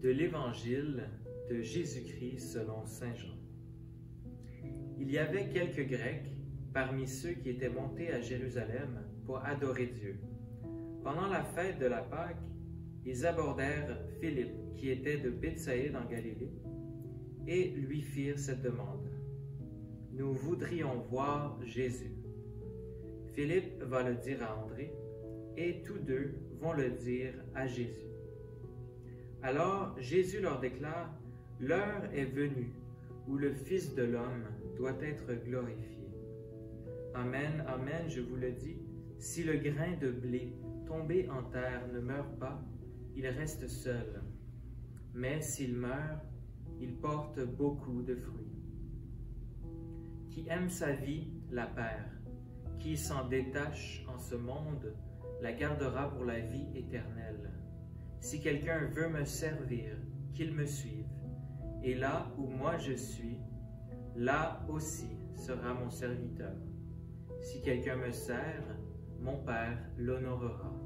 De l'Évangile de Jésus-Christ selon saint Jean. Il y avait quelques Grecs parmi ceux qui étaient montés à Jérusalem pour adorer Dieu. Pendant la fête de la Pâque, ils abordèrent Philippe, qui était de Bethsaïde en Galilée, et lui firent cette demande. « Nous voudrions voir Jésus. » Philippe va le dire à André, et tous deux vont le dire à Jésus. Alors Jésus leur déclare, « L'heure est venue où le Fils de l'homme doit être glorifié. Amen, amen, je vous le dis, si le grain de blé tombé en terre ne meurt pas, il reste seul. Mais s'il meurt, il porte beaucoup de fruits. Qui aime sa vie la perd. Qui s'en détache en ce monde la gardera pour la vie éternelle. Si quelqu'un veut me servir, qu'il me suive. Et là où moi je suis, là aussi sera mon serviteur. Si quelqu'un me sert, mon Père l'honorera.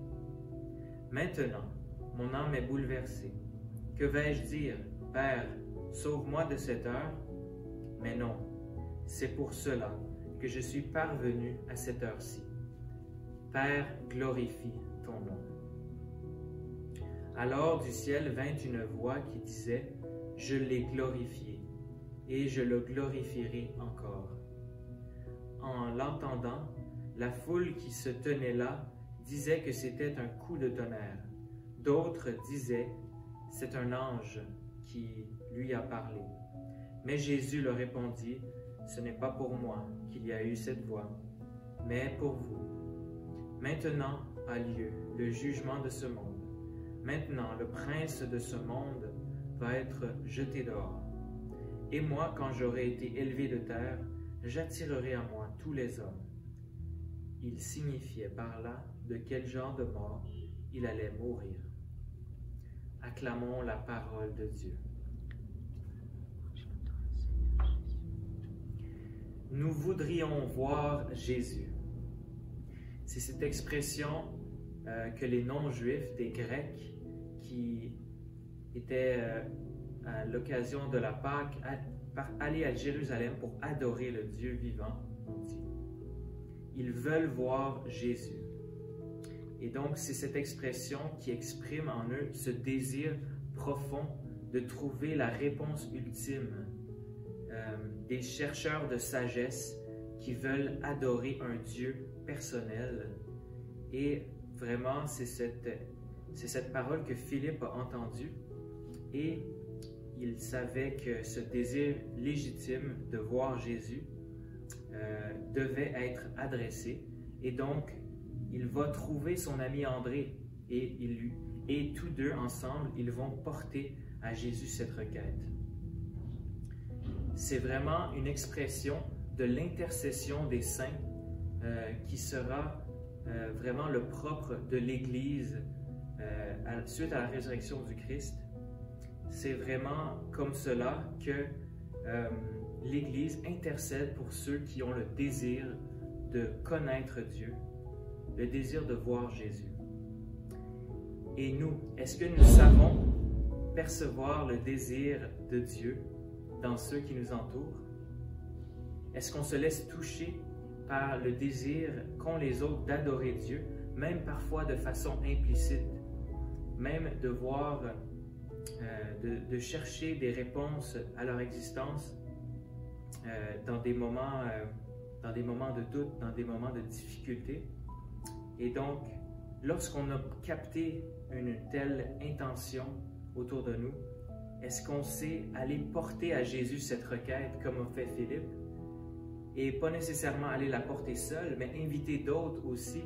Maintenant, mon âme est bouleversée. Que vais-je dire? Père, sauve-moi de cette heure? Mais non, c'est pour cela que je suis parvenu à cette heure-ci. Père, glorifie ton nom. Alors du ciel vint une voix qui disait, « Je l'ai glorifié, et je le glorifierai encore. » En l'entendant, la foule qui se tenait là disait que c'était un coup de tonnerre. D'autres disaient, « C'est un ange qui lui a parlé. » Mais Jésus leur répondit, « Ce n'est pas pour moi qu'il y a eu cette voix, mais pour vous. Maintenant a lieu le jugement de ce monde. Maintenant, le prince de ce monde va être jeté dehors. Et moi, quand j'aurai été élevé de terre, j'attirerai à moi tous les hommes. » Il signifiait par là de quel genre de mort il allait mourir. Acclamons la parole de Dieu. Nous voudrions voir Jésus. C'est cette expression que les non-juifs, des Grecs, qui étaient à l'occasion de la Pâque, aller à Jérusalem pour adorer le Dieu vivant, on dit. Ils veulent voir Jésus. Et donc, c'est cette expression qui exprime en eux ce désir profond de trouver la réponse ultime. Des chercheurs de sagesse qui veulent adorer un Dieu personnel. Et vraiment, c'est cette parole que Philippe a entendue. Et il savait que ce désir légitime de voir Jésus devait être adressé. Et donc, il va trouver son ami André et tous deux ensemble, ils vont porter à Jésus cette requête. C'est vraiment une expression de l'intercession des saints qui sera vraiment le propre de l'Église suite à la résurrection du Christ. C'est vraiment comme cela que l'Église intercède pour ceux qui ont le désir de connaître Dieu, le désir de voir Jésus. Et nous, est-ce que nous savons percevoir le désir de Dieu dans ceux qui nous entourent? Est-ce qu'on se laisse toucher par le désir qu'ont les autres d'adorer Dieu, même parfois de façon implicite, même de voir, de chercher des réponses à leur existence dans des moments de doute, dans des moments de difficulté? Et donc, lorsqu'on a capté une telle intention autour de nous, est-ce qu'on sait aller porter à Jésus cette requête comme a fait Philippe? Et pas nécessairement aller la porter seul, mais inviter d'autres aussi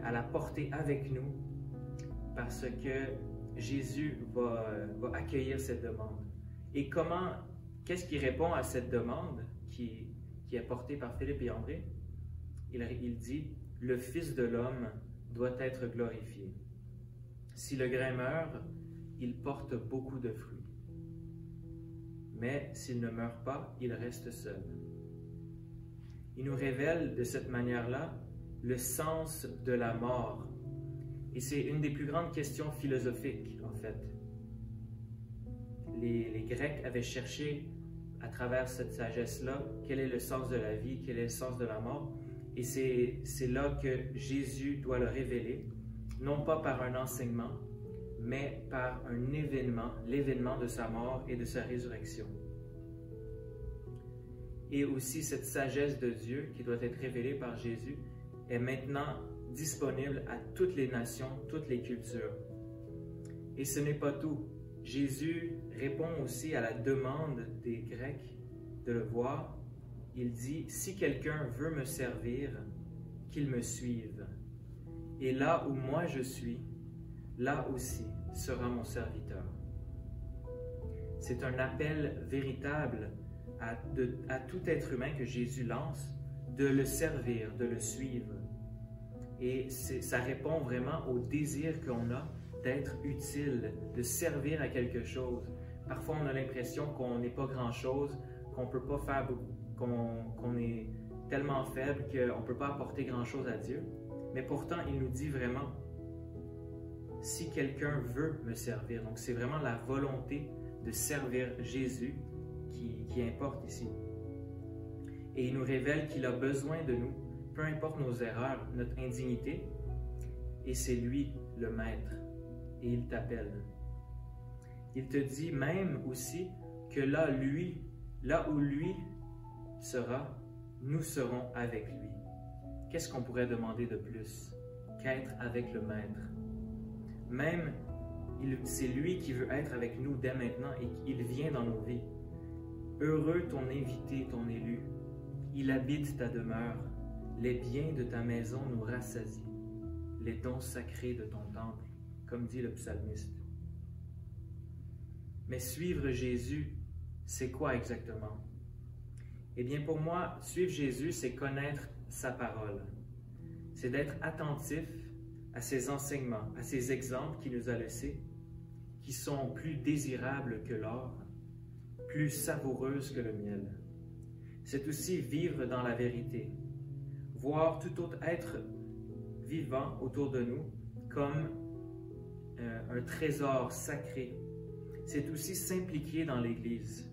à la porter avec nous, parce que Jésus va accueillir cette demande. Et qu'est-ce qui répond à cette demande qui est portée par Philippe et André? Il dit, « Le Fils de l'homme doit être glorifié. Si le grain meurt, il porte beaucoup de fruits. Mais s'il ne meurt pas, il reste seul. » Il nous révèle de cette manière-là le sens de la mort. Et c'est une des plus grandes questions philosophiques, en fait. les Grecs avaient cherché à travers cette sagesse-là quel est le sens de la vie, quel est le sens de la mort. Et c'est là que Jésus doit le révéler, non pas par un enseignement, mais par un événement, l'événement de sa mort et de sa résurrection. Et aussi cette sagesse de Dieu qui doit être révélée par Jésus est maintenant disponible à toutes les nations, toutes les cultures. Et ce n'est pas tout. Jésus répond aussi à la demande des Grecs de le voir. Il dit, « Si quelqu'un veut me servir, qu'il me suive. Et là où moi je suis, là aussi sera mon serviteur. » C'est un appel véritable à tout être humain que Jésus lance, de le servir, de le suivre. Et ça répond vraiment au désir qu'on a d'être utile, de servir à quelque chose. Parfois, on a l'impression qu'on n'est pas grand-chose, qu'on ne peut pas faire beaucoup, qu'on est tellement faible qu'on ne peut pas apporter grand-chose à Dieu. Mais pourtant, il nous dit vraiment, si quelqu'un veut me servir, donc c'est vraiment la volonté de servir Jésus qui importe ici. Et il nous révèle qu'il a besoin de nous, peu importe nos erreurs, notre indignité, et c'est lui le maître, et il t'appelle. Il te dit même aussi que là où lui sera, nous serons avec lui. Qu'est-ce qu'on pourrait demander de plus qu'être avec le maître? Même, c'est lui qui veut être avec nous dès maintenant et qu'il vient dans nos vies. Heureux ton invité, ton élu. Il habite ta demeure. Les biens de ta maison nous rassasient. Les dons sacrés de ton temple, comme dit le psalmiste. Mais suivre Jésus, c'est quoi exactement? Eh bien, pour moi, suivre Jésus, c'est connaître sa parole. C'est d'être attentif à ses enseignements, à ses exemples qu'il nous a laissés, qui sont plus désirables que l'or, plus savoureuses que le miel. C'est aussi vivre dans la vérité, voir tout autre être vivant autour de nous comme un trésor sacré. C'est aussi s'impliquer dans l'Église,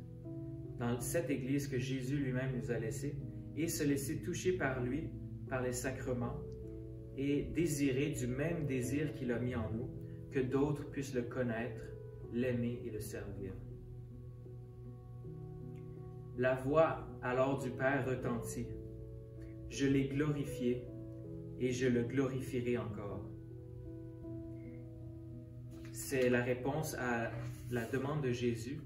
dans cette Église que Jésus lui-même nous a laissée, et se laisser toucher par lui, par les sacrements, et désirer du même désir qu'il a mis en nous, que d'autres puissent le connaître, l'aimer et le servir. La voix alors du Père retentit. Je l'ai glorifié et je le glorifierai encore. C'est la réponse à la demande de Jésus.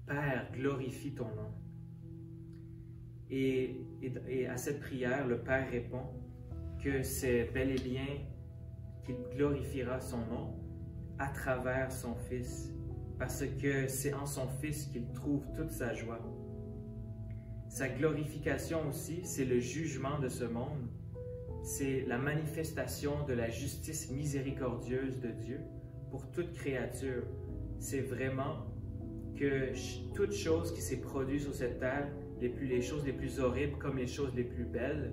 Père, glorifie ton nom. Et à cette prière, le Père répond que c'est bel et bien qu'il glorifiera son nom à travers son Fils, parce que c'est en son Fils qu'il trouve toute sa joie. Sa glorification aussi, c'est le jugement de ce monde, c'est la manifestation de la justice miséricordieuse de Dieu pour toute créature. C'est vraiment que toute chose qui s'est produite sur cette terre, les choses les plus horribles comme les choses les plus belles,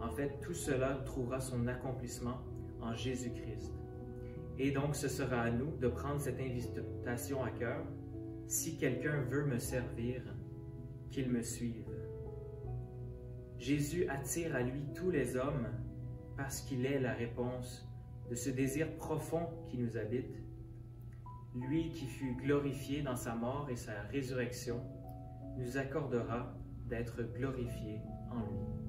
en fait, tout cela trouvera son accomplissement en Jésus-Christ. Et donc, ce sera à nous de prendre cette invitation à cœur. Si quelqu'un veut me servir, qu'il me suive. Jésus attire à lui tous les hommes parce qu'il est la réponse de ce désir profond qui nous habite. Lui qui fut glorifié dans sa mort et sa résurrection nous accordera d'être glorifiés en lui.